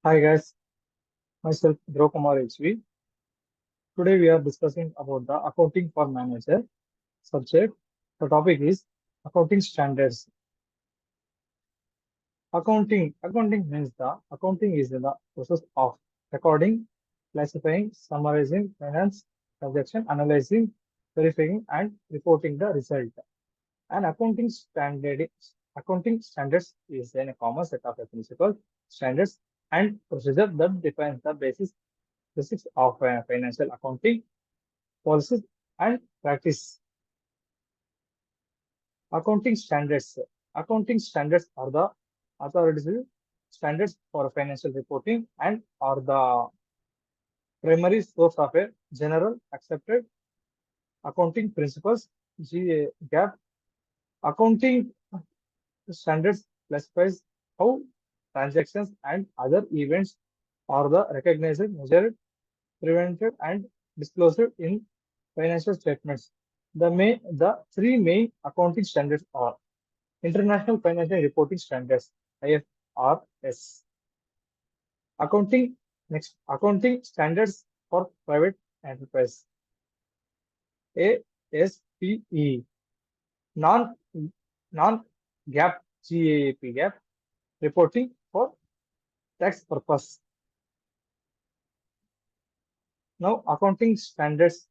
Hi guys, myself Dhruva Kumar HV. Today we are discussing about the accounting for manager subject. The topic is accounting standards. Accounting means the accounting is the process of recording, classifying, summarizing finance transaction, analyzing, verifying, and reporting the result. An accounting standards is a common set of principles, standards, and procedure that defines the basics of financial accounting policies and practice. Accounting standards. Accounting standards are the authoritative standards for financial reporting and are the primary source of a general accepted accounting principles. GAAP accounting standards classifies how transactions and other events are the recognized, measured, prevented, and disclosed in financial statements. The three main accounting standards are International Financial Reporting Standards (IFRS), accounting accounting standards for private enterprise ASPE, non non GAAP reporting for tax purpose. Now accounting standards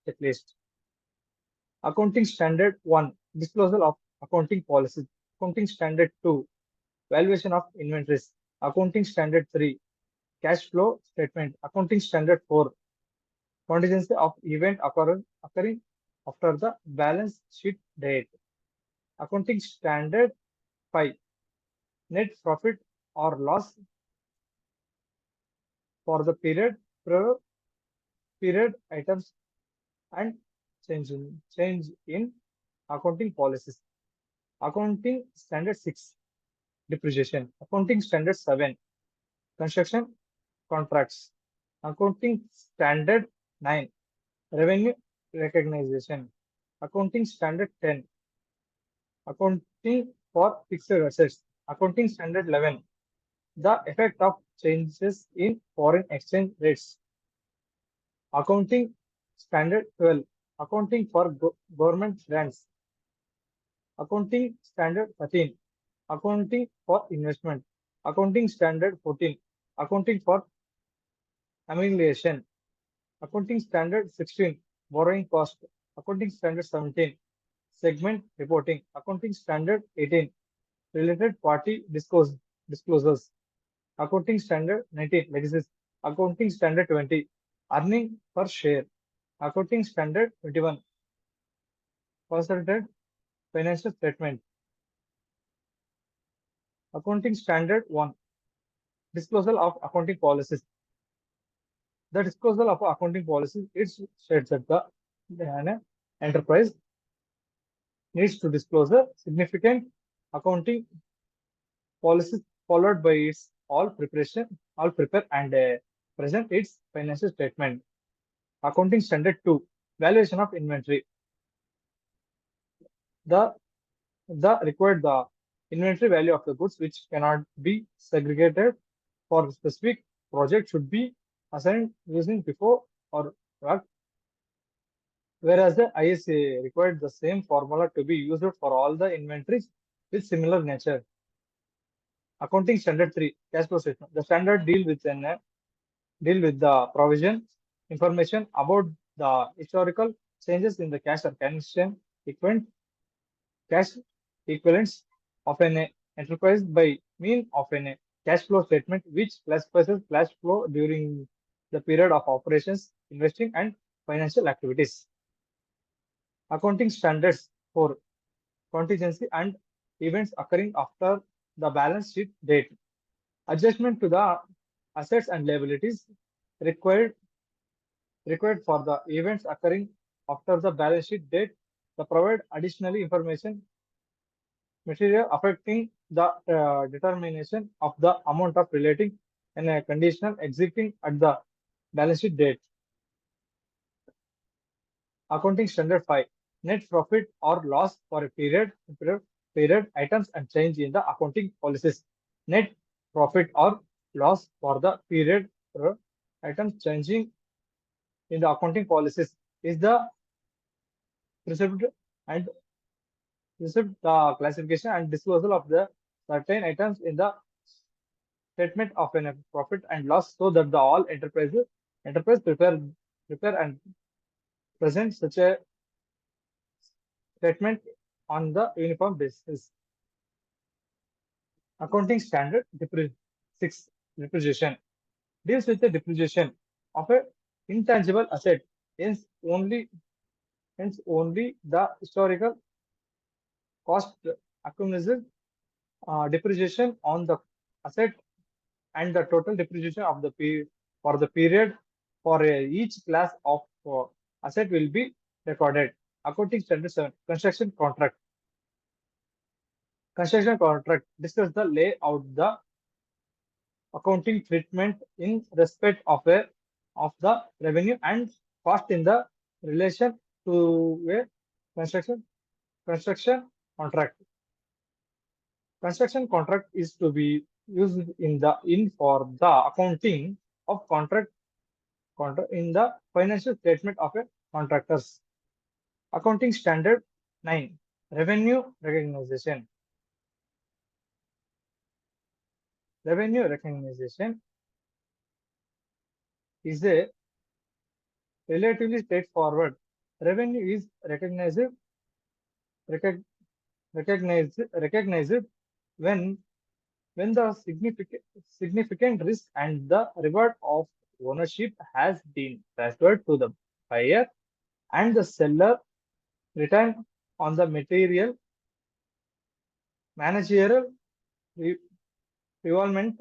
checklist. Accounting standard 1, disclosure of accounting policies. Accounting standard 2, valuation of inventories. Accounting standard 3, cash flow statement. Accounting standard 4, contingency of event occurring after the balance sheet date. Accounting standard 5, net profit or loss for the period items and change in accounting policies. Accounting standard 6, depreciation. Accounting standard 7, construction contracts. Accounting standard 9, revenue recognition. Accounting standard 10, accounting for fixed assets. Accounting standard 11, the effect of changes in foreign exchange rates. Accounting standard 12, accounting for government grants. Accounting standard 13, accounting for investment. Accounting standard 14, accounting for amelioration. Accounting standard 16, borrowing cost. Accounting standard 17, segment reporting. Accounting standard 18, related party disclosures. Accounting standard 19, legacies. Accounting standard 20, earning per share. Accounting standard 21, consolidated financial statement. Accounting standard 1, disclosure of accounting policies. The disclosure of accounting policies it states that the enterprise needs to disclose a significant accounting policies followed by its all prepare and present its financial statement. Accounting standard 2, valuation of inventory. The the inventory value of the goods which cannot be segregated for specific project should be assigned using before or work, whereas the ISA required the same formula to be used for all the inventories with similar nature. Accounting standard 3, cash flow statement. The standard deal with the provision information about the historical changes in the cash or cash equivalents of an enterprise by mean of an cash flow statement which classifies cash flow during the period of operations, investing, and financial activities. Accounting standards for contingency and events occurring after the balance sheet date. Adjustment to the assets and liabilities required for the events occurring after the balance sheet date. The provide additional information material affecting the determination of the amount of relating and a conditional exiting at the balance sheet date. Accounting standard 5, net profit or loss for a period items and change in the accounting policies. Net profit or loss for the period. Items changing in the accounting policies is the received and received the classification and disposal of the certain items in the statement of a profit and loss, so that the all enterprise prepare and present such a statement on the uniform basis. Accounting standard 6 depreciation deals with the depreciation of a intangible asset. Hence only the historical cost accumulated depreciation on the asset and the total depreciation of the for the period for each class of asset will be recorded. Accounting standard 7 construction contract discuss the layout the accounting treatment in respect of the revenue and cost in the relation to a construction construction contract. Construction contract is to be used in for the accounting of contract in the financial statement of a contractors. Accounting standard 9 revenue recognition. Revenue recognition is a relatively straightforward. Revenue is recog- recognized when the significant risk and the reward of ownership has been transferred to the buyer and the seller return on the material managerial re- involvement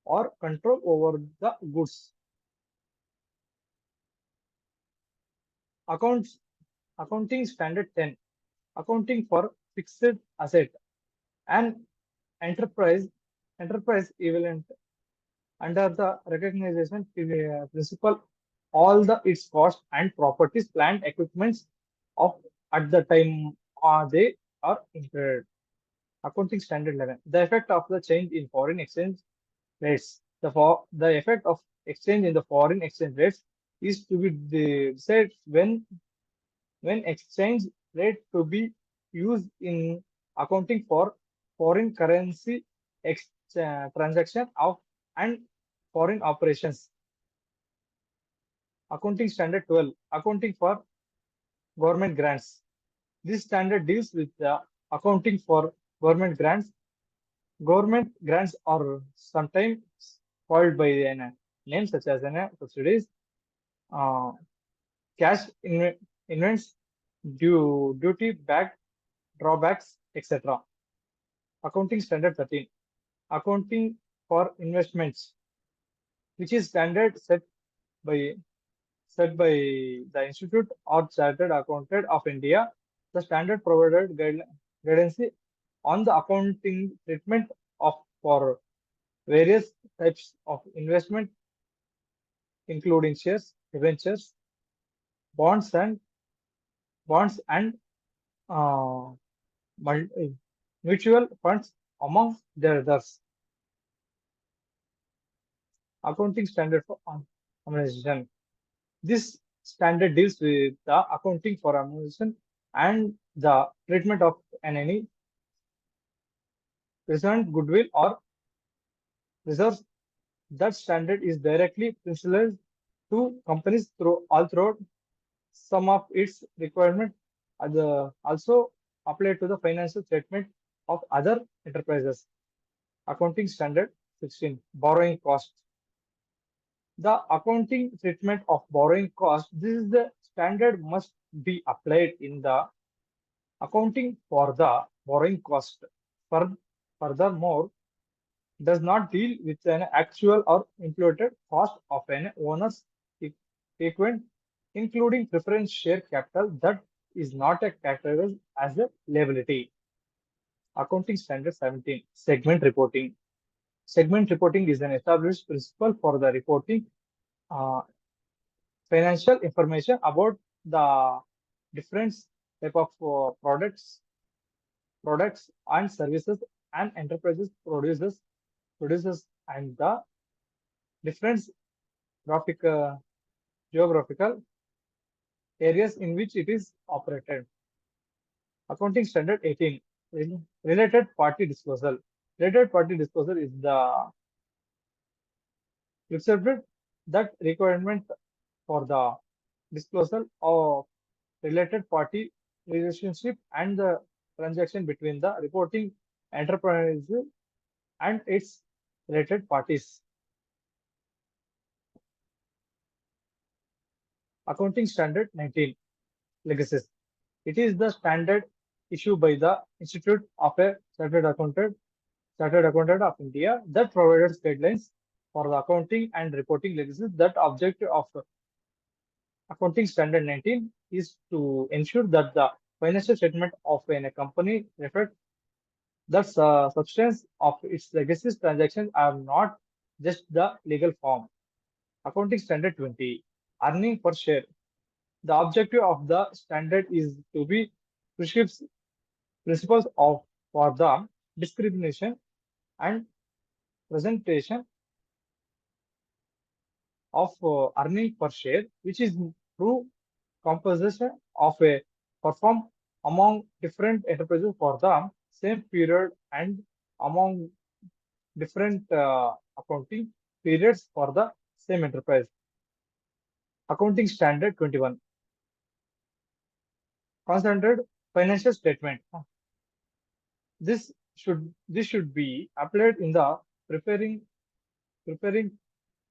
or control over the goods. Accounts Accounting standard 10 accounting for fixed asset and enterprise equivalent under the recognition principle all the its cost and properties plant equipments of at the time they are incurred. Accounting standard 11 the effect of the change in foreign exchange rates. The effect of exchange in the foreign exchange rates is to be decided when exchange rate to be used in accounting for foreign currency transaction of and foreign operations. Accounting standard 12 accounting for government grants. This standard deals with the accounting for government grants. Government grants are sometimes called by a name such as subsidies, uh, cash invents, duty back drawbacks, etc. Accounting standard 13 accounting for investments, which is standard by by the Institute of Chartered Accountant of India. The standard provided guidance on the accounting treatment of for various types of investment, including shares, debentures, bonds, and bonds and uh, mutual funds, among the others. Accounting standard for harmonization. This standard deals with the accounting for harmonization and the treatment of any present goodwill or reserves. That standard is directly principal to companies throughout. Some of its requirements are also apply to the financial statement of other enterprises. Accounting standard 16 borrowing cost. The accounting treatment of borrowing cost. This is the standard must be applied in the accounting for the borrowing cost. Furthermore, does not deal with an actual or imputed cost of an owner's equipment, including preference share capital that is not a categorized as a liability. Accounting standard 17 segment reporting. Segment reporting is an established principle for the reporting uh, financial information about the different type of products and services and enterprises produces. produces, and the different graphic, geographical areas in which it is operated. Accounting Standard 18, Related Party Disclosure. Related Party Disclosure is the accepted that requirement for the disclosure of related party relationship and the transaction between the reporting enterprise and its related parties. Accounting Standard 19, Legacies. It is the standard issued by the Institute of a Chartered Accountant of India that provides guidelines for the accounting and reporting legacies. That objective of Accounting Standard 19 is to ensure that the financial statement of a company reflect the substance of its legacy transactions are not just the legal form. Accounting Standard 20, Earning per share. The objective of the standard is to be prescribes principles of for the discrimination and presentation of earning per share, which is true composition of a perform among different enterprises for the same period and among different accounting periods for the same enterprise. Accounting Standard 21, Concentrated Financial Statement. This should be applied in the preparing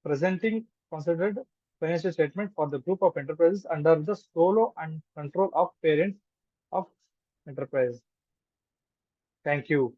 presenting considered financial statement for the group of enterprises under the solo and control of parents of enterprise. Thank you.